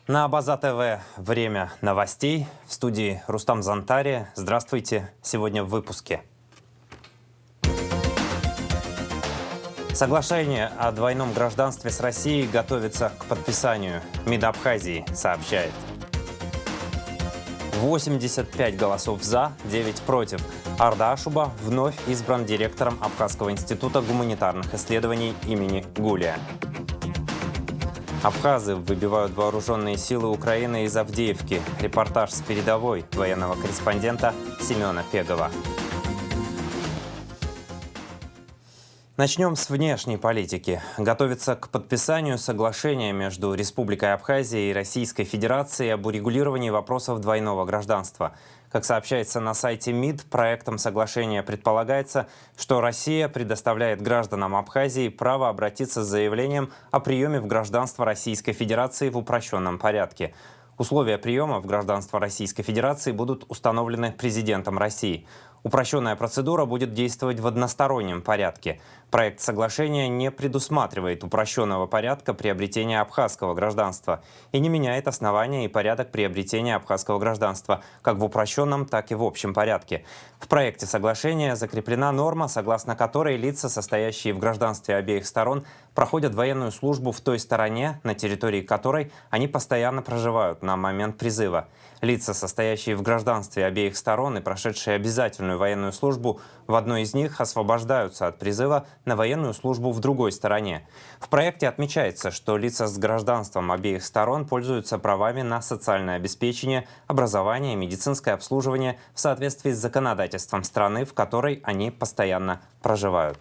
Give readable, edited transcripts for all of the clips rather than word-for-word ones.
На Абаза ТВ время новостей. В студии Рустам Зантария. Здравствуйте. Сегодня в выпуске. Соглашение о двойном гражданстве с Россией готовится к подписанию. МИД Абхазии сообщает. 85 голосов «за», 9 против. Арда Ашуба вновь избран директором Абхазского института гуманитарных исследований имени Гулия. Абхазы выбивают вооруженные силы Украины из Авдеевки. Репортаж с передовой военного корреспондента Семена Пегова. Начнем с внешней политики. Готовится к подписанию соглашения между Республикой Абхазия и Российской Федерацией об урегулировании вопросов двойного гражданства. Как сообщается на сайте МИД, проектом соглашения предполагается, что Россия предоставляет гражданам Абхазии право обратиться с заявлением о приеме в гражданство Российской Федерации в упрощенном порядке. Условия приема в гражданство Российской Федерации будут установлены президентом России. Упрощенная процедура будет действовать в одностороннем порядке. Проект соглашения не предусматривает упрощенного порядка приобретения абхазского гражданства и не меняет основания и порядок приобретения абхазского гражданства как в упрощенном, так и в общем порядке. В проекте соглашения закреплена норма, согласно которой лица, состоящие в гражданстве обеих сторон, проходят военную службу в той стороне, на территории которой они постоянно проживают на момент призыва. Лица, состоящие в гражданстве обеих сторон и прошедшие обязательную военную службу в одной из них, освобождаются от призыва на военную службу в другой стороне. В проекте отмечается, что лица с гражданством обеих сторон пользуются правами на социальное обеспечение, образование и медицинское обслуживание в соответствии с законодательством страны, в которой они постоянно проживают.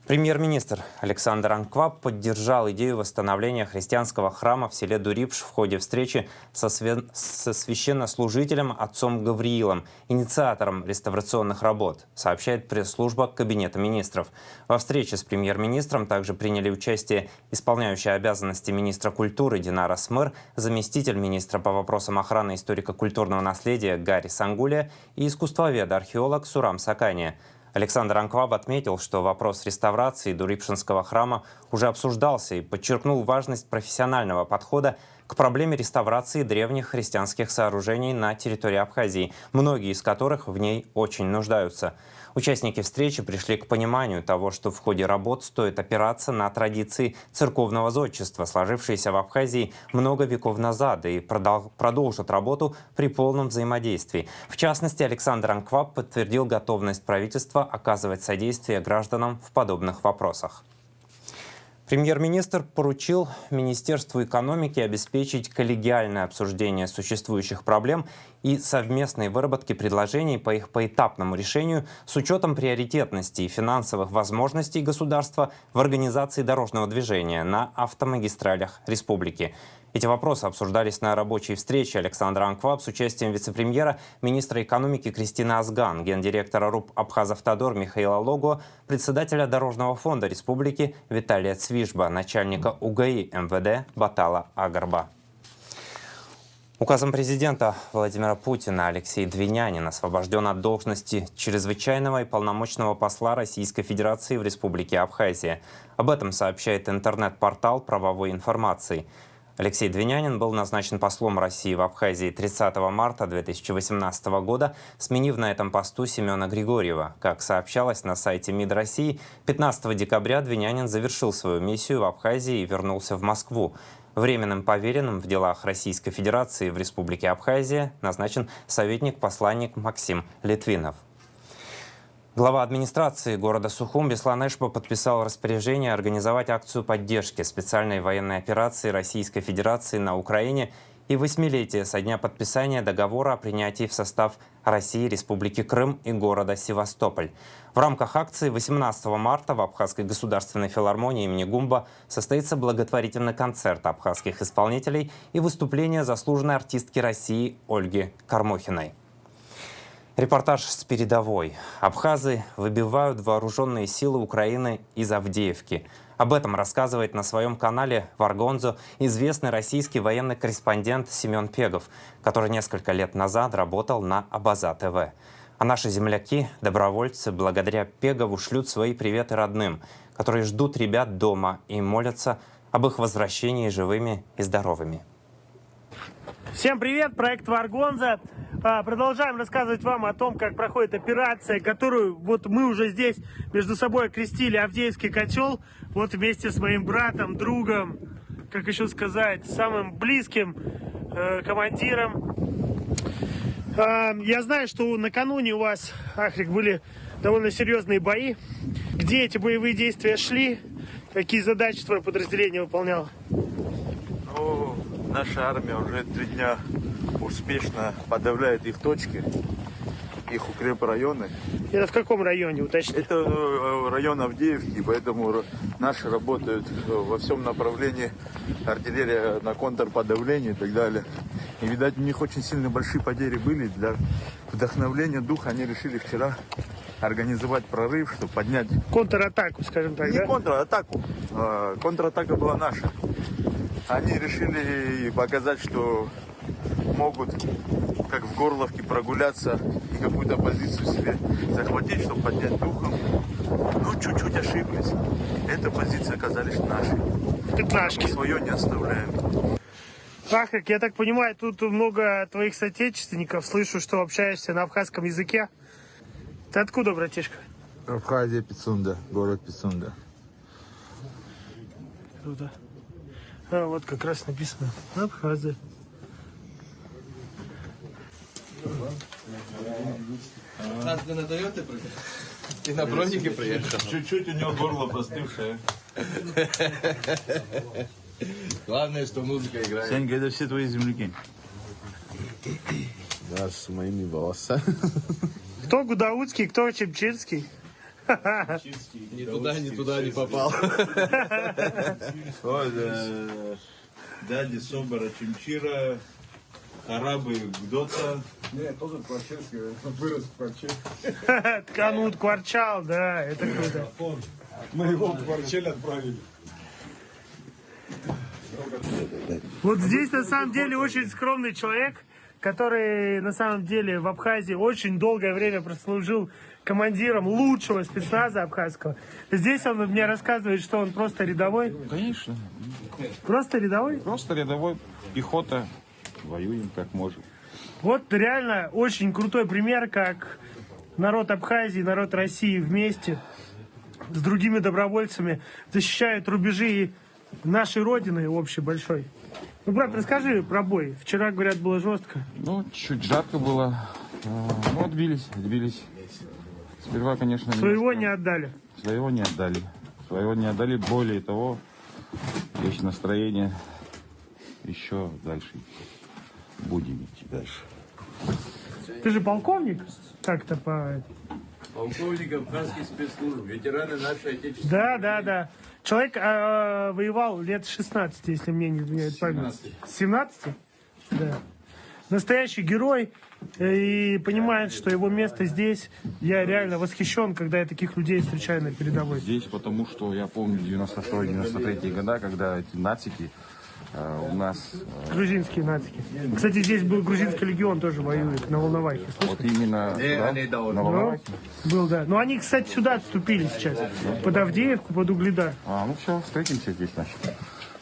Премьер-министр Александр Анкваб поддержал идею восстановления христианского храма в селе Дурипш в ходе встречи со священнослужителем отцом Гавриилом, инициатором реставрационных работ, сообщает пресс-служба Кабинета министров. Во встрече с премьер-министром также приняли участие исполняющая обязанности министра культуры Динара Смыр, заместитель министра по вопросам охраны историко-культурного наследия Гарри Сангулия и искусствовед-археолог Сурам Сакания. Александр Анкваб отметил, что вопрос реставрации Дурипшинского храма уже обсуждался и подчеркнул важность профессионального подхода к проблеме реставрации древних христианских сооружений на территории Абхазии, многие из которых в ней очень нуждаются. Участники встречи пришли к пониманию того, что в ходе работ стоит опираться на традиции церковного зодчества, сложившиеся в Абхазии много веков назад, и продолжат работу при полном взаимодействии. В частности, Александр Анкваб подтвердил готовность правительства оказывать содействие гражданам в подобных вопросах. Премьер-министр поручил Министерству экономики обеспечить коллегиальное обсуждение существующих проблем и совместной выработки предложений по их поэтапному решению с учетом приоритетности и финансовых возможностей государства в организации дорожного движения на автомагистралях республики. Эти вопросы обсуждались на рабочей встрече Александра Анкваб с участием вице-премьера, министра экономики Кристины Азган, гендиректора РУП «Абхазавтодор» Михаила Лого, председателя Дорожного фонда республики Виталия Цвижба, начальника УГИ МВД Батала Агарба. Указом президента Владимира Путина Алексей Двинянин освобожден от должности чрезвычайного и полномочного посла Российской Федерации в Республике Абхазия. Об этом сообщает интернет-портал правовой информации. Алексей Двинянин был назначен послом России в Абхазии 30 марта 2018 года, сменив на этом посту Семена Григорьева. Как сообщалось на сайте МИД России, 15 декабря Двинянин завершил свою миссию в Абхазии и вернулся в Москву. Временным поверенным в делах Российской Федерации в Республике Абхазия назначен советник-посланник Максим Литвинов. Глава администрации города Сухум Беслан Эшпо подписал распоряжение организовать акцию поддержки специальной военной операции Российской Федерации на Украине и 8-летие со дня подписания договора о принятии в состав России Республики Крым и города Севастополь. В рамках акции 18 марта в Абхазской государственной филармонии имени Гумба состоится благотворительный концерт абхазских исполнителей и выступление заслуженной артистки России Ольги Кормохиной. Репортаж с передовой. Абхазы выбивают вооруженные силы Украины из Авдеевки. Об этом рассказывает на своем канале Варгонзо известный российский военный корреспондент Семен Пегов, который несколько лет назад работал на Абаза ТВ. А наши земляки, добровольцы, благодаря Пегову шлют свои приветы родным, которые ждут ребят дома и молятся об их возвращении живыми и здоровыми. Всем привет, проект Варгонза. Продолжаем рассказывать вам о том, как проходит операция, которую вот мы уже здесь между собой окрестили Авдеевский котел. Вот вместе с моим братом, другом, как еще сказать, самым близким командиром. Я знаю, что накануне у вас, Ахрик, были довольно серьезные бои. Где эти боевые действия шли? Какие задачи твое подразделение выполняло? Ну, наша армия уже 3 дня успешно подавляет их точки, их укрепрайоны. Это в каком районе, уточни? Это район Авдеевки, поэтому наши работают во всем направлении, артиллерия на контрподавление и так далее. И, видать, у них очень сильно большие потери были. Для вдохновления духа они решили вчера организовать прорыв, чтобы поднять... Контратаку, скажем так, Не да? контратаку, контратака была наша. Они решили показать, что могут, как в Горловке, прогуляться и какую-то позицию себе захватить, чтобы поднять духом. Ну, чуть-чуть ошиблись. Эта позиция оказались нашей. Пятнашки. Свое не оставляем. Ахрик, я так понимаю, тут много твоих соотечественников. Слышу, что общаешься на абхазском языке. Ты откуда, братишка? Абхазия, Пицунда, город Пицунда. Круто. А, вот как раз написано Абхазия. А ты на Тойоте приехал? И на бронике приехал? Чуть-чуть у него горло простывшее. Главное, что музыка играет. Сенька, это все твои земляки. Да, с моими волосами. Кто гудаутский, кто чепчирский? Ни туда не попал. Вот, дяди Собора, Чемчира, арабы Гдота. Нет, тоже Кварчевский, вырос в Кварчеве. Тканут, Кварчал, да, это круто. Мы его в Кварчель отправили. Вот здесь на самом деле очень скромный человек, который на самом деле в Абхазии очень долгое время прослужил командиром лучшего спецназа абхазского. Здесь он мне рассказывает, что он просто рядовой. Конечно. Просто рядовой? Просто рядовой пехота. Воюем как можем. Вот реально очень крутой пример, как народ Абхазии, народ России вместе с другими добровольцами защищают рубежи нашей родины общей большой. Ну, брат, расскажи про бой. Вчера, говорят, было жестко. Ну, чуть жарко было. Ну, отбились. Сперва, конечно, Своего немножко- не отдали. Своего не отдали. Своего не отдали. Более того, есть настроение еще дальше. Будем идти дальше. Ты же полковник? Как-то по... Полковник абхазских спецслужб, ветераны нашей отечественной. Да. Человек воевал лет 16, если мне не изменяет память. 17? Да. Настоящий герой. И понимает, что его место здесь. Я реально восхищен, когда я таких людей встречаю на передовой. Здесь потому, что я помню 92-93 года, когда эти нацики у нас... Грузинские нацики. Кстати, здесь был грузинский легион, тоже воюет на Волновахе. Вот именно да, они да, на Волновахе. Был, да. Но они, кстати, сюда отступили сейчас. Под Авдеевку, под Угледар. Ну все, встретимся здесь, значит.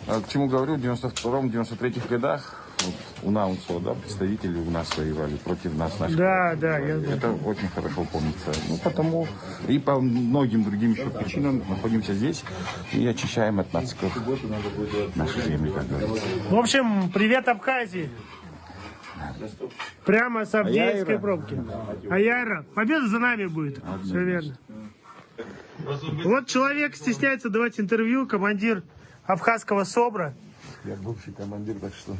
К чему говорю, в 92-93 годах вот, УНАУНСО, да, представители у нас воевали против нас. Наших. Да, я знаю. Это очень хорошо помнится. Ну, потому и по многим другим еще причинам находимся здесь и очищаем от нациков наши земли, как говорится. В общем, привет Абхазии. Прямо с Авдеевской пробки. Аяра. Победа за нами будет. Все верно. Вот человек стесняется давать интервью, командир абхазского СОБРа. Я бывший командир, так что...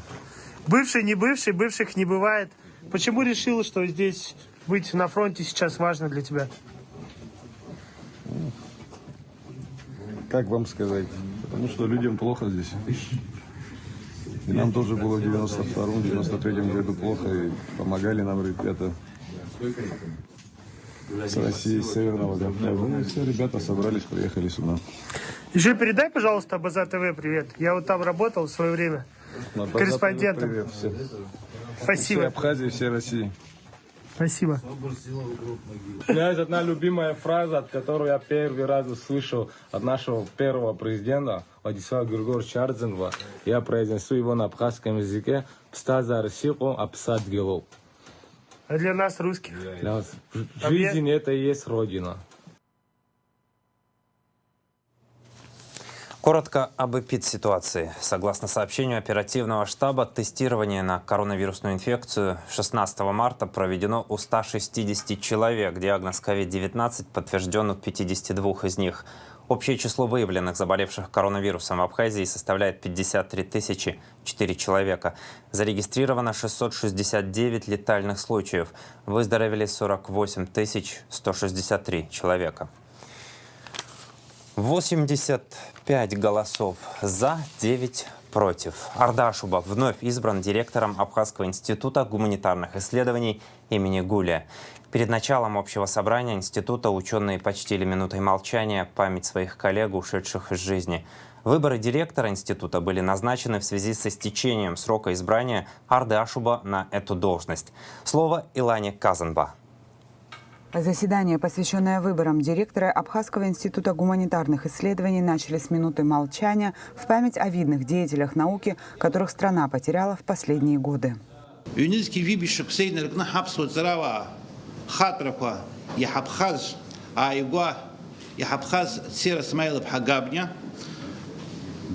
Бывший, не бывший, бывших не бывает. Почему решил, что здесь быть на фронте сейчас важно для тебя? Как вам сказать? Потому что людям плохо здесь. И нам тоже было в 92-м, 93-м году плохо. И помогали нам ребята с России, с Северного Кавказа. Ну и все ребята собрались, приехали сюда. Еще передай, пожалуйста, База ТВ привет. Я вот там работал в свое время. Корреспондентом. Привет всем. Все Спасибо. Абхазии, все России. Спасибо. У меня есть одна любимая фраза, которую я первый раз услышал от нашего первого президента Владислава Григорьевича Ардзинова. Я произнесу его на абхазском языке. Стазар сико апсад гело. А для нас, русских? Для нас жизнь это и есть Родина. Коротко об эпидситуации. Согласно сообщению оперативного штаба, тестирование на коронавирусную инфекцию 16 марта проведено у 160 человек. Диагноз COVID-19 подтвержден у 52 из них. Общее число выявленных заболевших коронавирусом в Абхазии составляет 53 004 человека. Зарегистрировано 669 летальных случаев. Выздоровели 48 163 человека. 85 голосов за, 9 против. Арда Ашуба вновь избран директором Абхазского института гуманитарных исследований имени Гулия. Перед началом общего собрания института ученые почтили минутой молчания память своих коллег, ушедших из жизни. Выборы директора института были назначены в связи с истечением срока избрания Арды Ашуба на эту должность. Слово Илане Казанба. Заседание, посвященное выборам директора Абхазского института гуманитарных исследований, начали с минуты молчания в память о видных деятелях науки, которых страна потеряла в последние годы.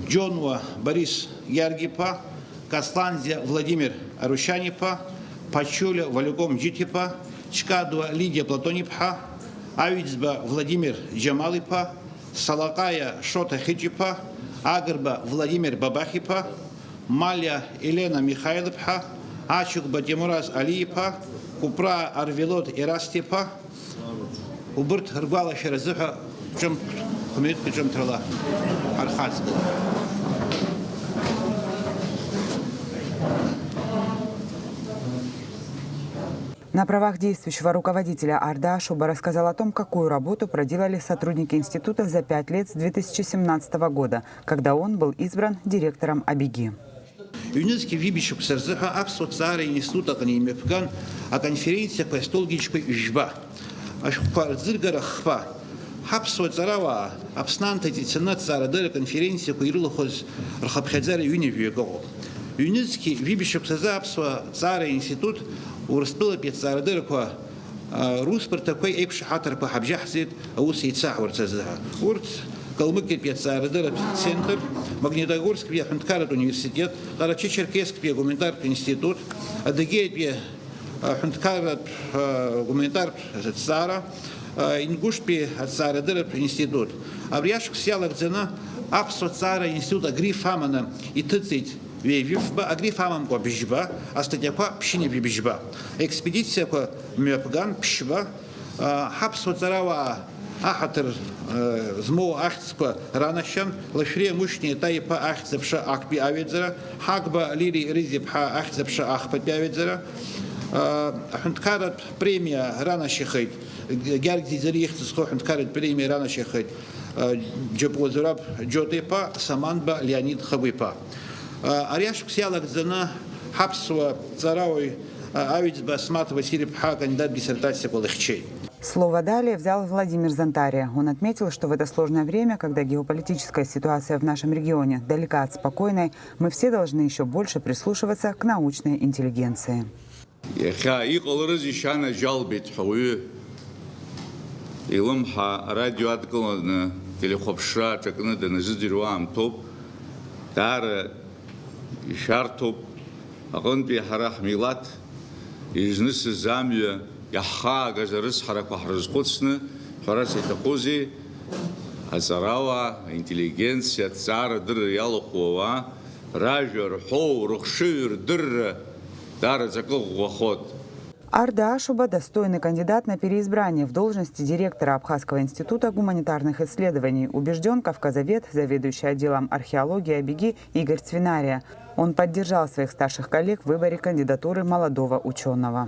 Джонуа Борис Яргипа, Касландзя Владимир Арущанипа, Пачуля Валюком Джитипа, Чкадуа Лидия Платонипха, Авицба Владимир Джамалипа, Салакая Шота Хиджипа, Агарба Владимир Бабахипа, Маля Елена Михайловпа, Ачукба Тимураз Алиепа, Купра Арвилот Ирастипа, Убырт Ргвала Шеразыха, Хумитка Джамтрала Архатска. На правах действующего руководителя Арда Ашуба рассказал о том, какую работу проделали сотрудники института за 5 лет с 2017 года, когда он был избран директором Абиги. ЮНЕСКО вибишек сарзаха абсоциара института канимепкан, а конференция по столгичкой жба. Ашхпар зыргара хпа. Хапсоциарава абснанта диценат зарадера конференция куирлохоз рхапхадзара юнивиего. ЮНЕСКО вибишек сарзапсва цара институт ورسبلا بيتصاردركوا روسبر تكوي ايبش حاطر بحبجحزت او سيتساع ورتزها ورت كلمك بيتصاردر центр Магнитогорск бе Хунткарат университет Ларачи Черкесск бе гуманитар институт Адыгея бе Хунткарат гуманитар цара Ингуш бе Царадер институт Авряшк сялак цена абсо цара института Грифамана и тыцить Вейвифба, агрифамам по бижба, а статья по пшине бижба. Экспедиция по мепган пшба, хапсо царава ахатер змо ахтспа ранащан, лашре мушни тайпа ахтспша ахби аведзера, хагба лири ризипха ахтспша ахпа аведзера, хунткарат премия ранащихайт, гяргзи зарихтсхо хунткарат премия ранащихайт, джапозураб джотепа саманба Леонид Хабыпа. Ариашк сялак зана хапсуа царауй авицба сматова сирипха кандидат диссертации колыхчей. Слово далее взял Владимир Зантария. Он отметил, что в это сложное время, когда геополитическая ситуация в нашем регионе далека от спокойной, мы все должны еще больше прислушиваться к научной интеллигенции. Шартоп, агонби харах милат, изнес замья, яха газарыс хараквахразкоцны, харасита кози, азарава, интеллигенция, цара дыр ялухова, ражер, хоу, рухшир, дыр, дара закох вахот. Арда Ашуба – достойный кандидат на переизбрание в должности директора Абхазского института гуманитарных исследований, убежден кавказовед, заведующий отделом археологии Абиги Игорь Цвинария. Он поддержал своих старших коллег в выборе кандидатуры молодого ученого.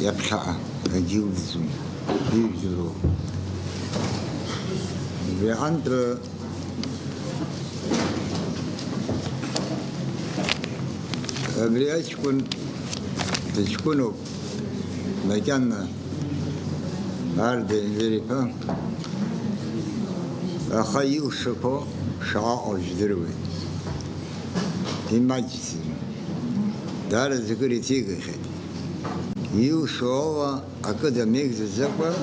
يبحث أجيوزهم يجروا أبرياتكم تشكونوا مكاننا أرض إنجليكا أخيو شكو شعاع جدروي إماجسي دار ذكري تيجي خد يو شعاع أكده ميكس الزكوة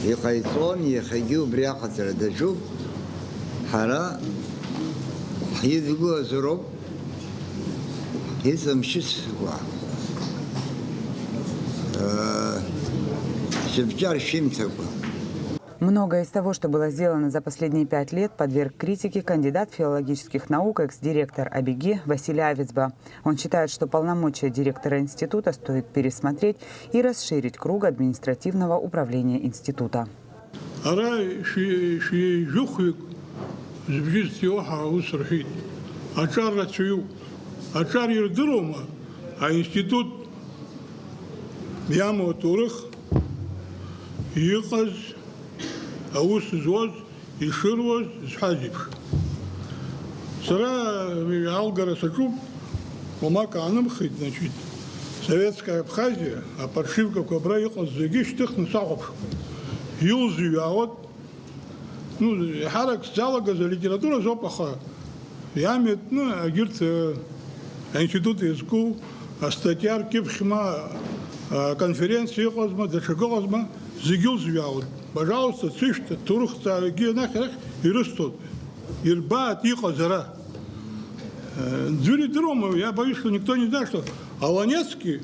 يقيتون يخيو برياقة ردجو حرا يذقوا زروب يزم شسوا شبجار شимтаква. Многое из того, что было сделано за последние 5 лет, подверг критике кандидат филологических наук, экс-директор АБГИ Василий Авицба. Он считает, что полномочия директора института стоит пересмотреть и расширить круг административного управления института. أوس زوج يشروز يحاجب سرا алгара сачуб وما كان مخيد значит советская Абхазия а подшивка кобра ехал загиш техно сагоб юзю а вот ну харак залага за литература зопаха ямет ну агирт институт языку статьяр кипхма конференции козма дашагозма зигюзю а вот пожалуйста, цишта, турухта, генахах, и растут. Ирбат, ихозара. Дзюри дрома, я боюсь, что никто не знает, что Аланецкий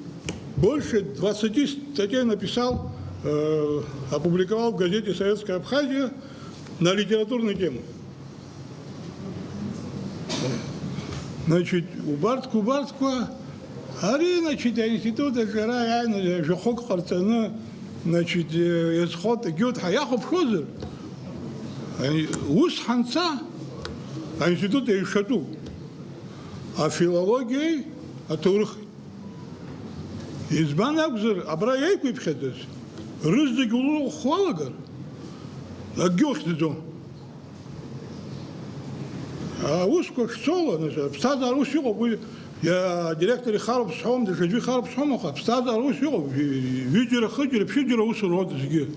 больше 20 статей написал, опубликовал в газете «Советская Абхазия» на литературную тему. Значит, у Бартку, ари, значит, института жара, я жохок харцана, значит, исход идет хаяхов хозер. Ус ханца, а институт ишату. А филология, а турх. Избан абзар, абраяйку и пхедес. Рыздык улу хвалагар. А гёхтидо. А ус кошцола, значит, обстазар ус его будет. Я директор Харб Схом, даже Харб Схомаха, обстазар ус его. Видера ходили, пшидера ус род зге.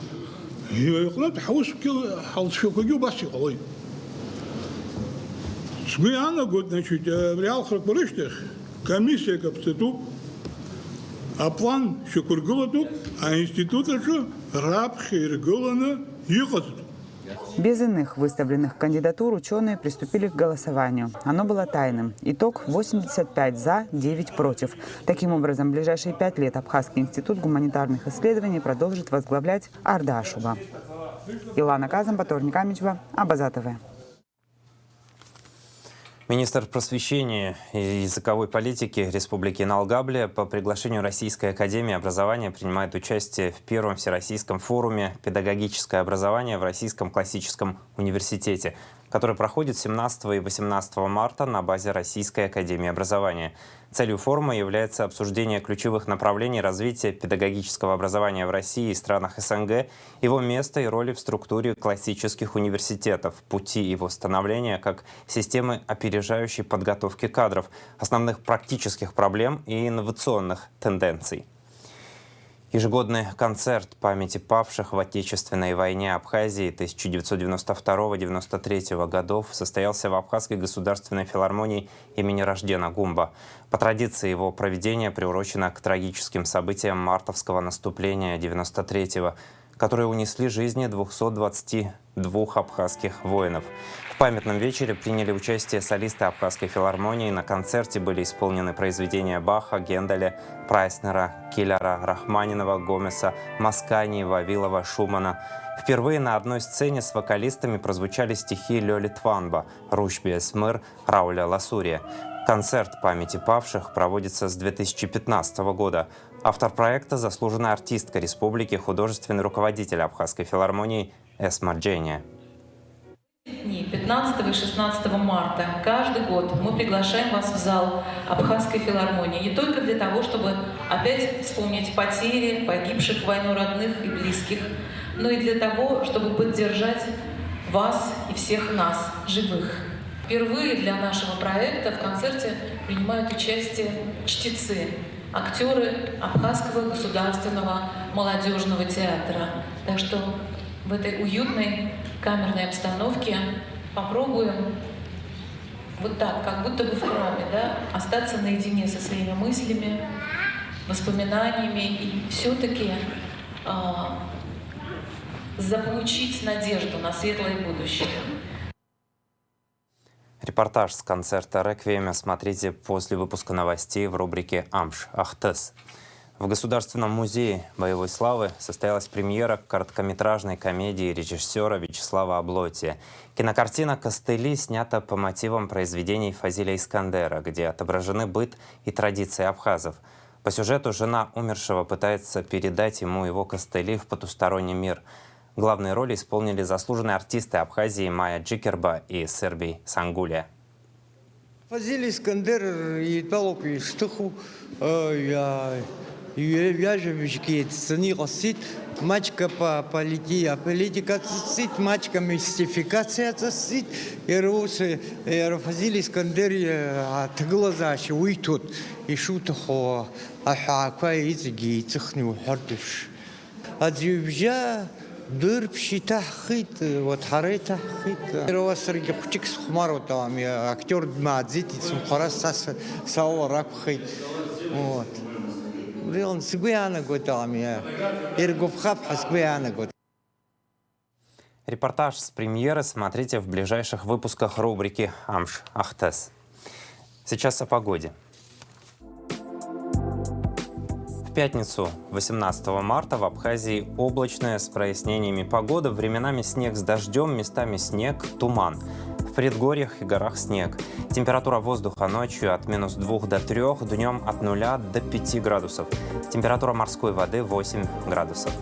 И я хаус кил халшокогю баси голой. Сгуяна год, значит, в реал характеристиках комиссия капцету, а план шокургулату, а институт же рабхи иргулана ехату. Без иных выставленных кандидатур ученые приступили к голосованию. Оно было тайным. Итог – 85 за, 9 против. Таким образом, в ближайшие 5 лет Абхазский институт гуманитарных исследований продолжит возглавлять Арда Ашуба. Илана Казамба, Торник Амичба, Абаза ТВ. Министр просвещения и языковой политики Республики Налгаблия по приглашению Российской академии образования принимает участие в первом всероссийском форуме «Педагогическое образование в Российском классическом университете», который проходит 17 и 18 марта на базе Российской академии образования. Целью форума является обсуждение ключевых направлений развития педагогического образования в России и странах СНГ, его места и роли в структуре классических университетов, пути его становления как системы опережающей подготовки кадров, основных практических проблем и инновационных тенденций. Ежегодный концерт памяти павших в Отечественной войне Абхазии 1992-1993 годов состоялся в Абхазской государственной филармонии имени Раждена Гумба. По традиции его проведение приурочено к трагическим событиям мартовского наступления 1993-го, которые унесли жизни 222 абхазских воинов. В памятном вечере приняли участие солисты Абхазской филармонии. На концерте были исполнены произведения Баха, Генделя, Прайснера, Киллера, Рахманинова, Гомеса, Маскани, Вавилова, Шумана. Впервые на одной сцене с вокалистами прозвучали стихи Лёли Тванба, Рушби Эсмыр, Рауля Ласурия. Концерт памяти павших проводится с 2015 года. Автор проекта – заслуженная артистка республики, художественный руководитель Абхазской филармонии Эсма Джения. 15 и 16 марта каждый год мы приглашаем вас в зал Абхазской филармонии не только для того, чтобы опять вспомнить потери погибших в войну родных и близких, но и для того, чтобы поддержать вас и всех нас, живых. В Впервые для нашего проекта в концерте принимают участие чтецы, актеры Абхазского государственного молодежного театра. Так что в этой уютной камерной обстановке попробуем вот так, как будто бы в храме, да, остаться наедине со своими мыслями, воспоминаниями и все-таки заполучить надежду на светлое будущее. Репортаж с концерта «Реквиема» смотрите после выпуска новостей в рубрике «Амш Ахтес». В Государственном музее боевой славы состоялась премьера короткометражной комедии режиссера Вячеслава Облотия. Кинокартина «Костыли» снята по мотивам произведений Фазиля Искандера, где отображены быт и традиции абхазов. По сюжету жена умершего пытается передать ему его костыли в потусторонний мир. Главные роли исполнили заслуженные артисты Абхазии Майя Джикерба и Сербий Сангулия. Фазиль Искандер и толпы штуху Яжевички цени гасит мачка по политика цит мачка мистификация цит ирусы Фазиль Искандер тглазаш уйтут и шутхо ахаква изги цхну хардиш адюбжа дырбши тахит вот харета хит ровасрги хучикс хмаро там актер мадзит сумхарас саура хит вот Репортаж с премьеры смотрите в ближайших выпусках рубрики «Амш Ахтес». Сейчас о погоде. В пятницу, 18 марта, в Абхазии облачная с прояснениями погода, временами снег с дождем, местами снег, туман. В предгорьях и горах снег. Температура воздуха ночью от -2 до 3, днем от 0 до 5 градусов. Температура морской воды 8 градусов.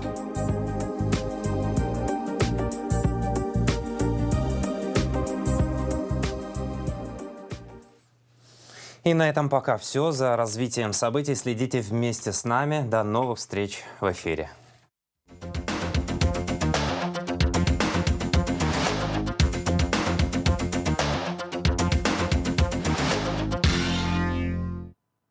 И на этом пока все. За развитием событий следите вместе с нами. До новых встреч в эфире.